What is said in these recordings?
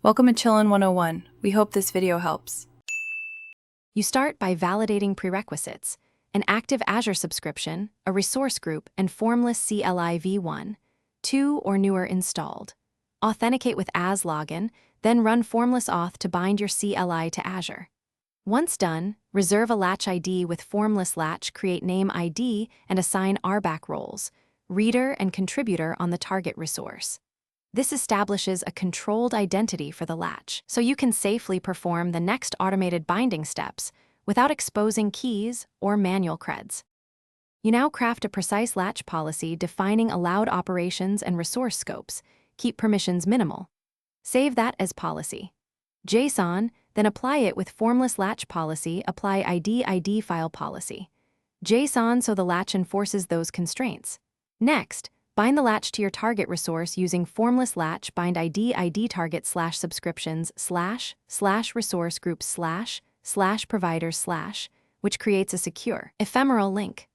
Welcome to Chillin' 101. We hope this video helps. You start by validating prerequisites: an active Azure subscription, a resource group, and Formless CLI v1, 2 or newer installed. Authenticate with AZ login, then run Formless Auth to bind your CLI to Azure. Once done, reserve a latch ID with Formless Latch, create name ID, and assign RBAC roles, reader and contributor on the target resource. This establishes a controlled identity for the latch, so you can safely perform the next automated binding steps without exposing keys or manual creds. You now craft a precise latch policy defining allowed operations and resource scopes. Keep permissions minimal. Save that as policy. JSON, then apply it with Formless Latch policy, apply ID file policy. JSON so the latch enforces those constraints. Next, bind the latch to your target resource using Formless Latch bind ID target /subscriptions / resource group / providers / which creates a secure, ephemeral link.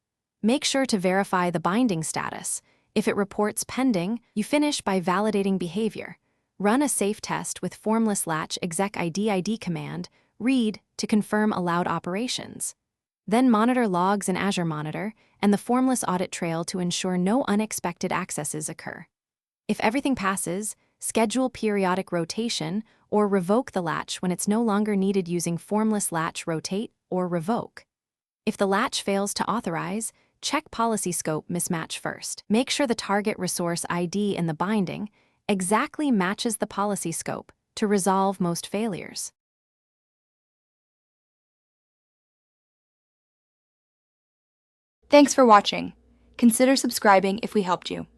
Make sure to verify the binding status. If it reports pending, you finish by validating behavior. Run a safe test with Formless Latch exec ID command, read to confirm allowed operations. Then monitor logs in Azure Monitor and the Formless audit trail to ensure no unexpected accesses occur. If everything passes, schedule periodic rotation or revoke the latch when it's no longer needed using Formless Latch rotate or revoke. If the latch fails to authorize, check policy scope mismatch first. Make sure the target resource ID in the binding exactly matches the policy scope to resolve most failures. Thanks for watching. Consider subscribing if we helped you.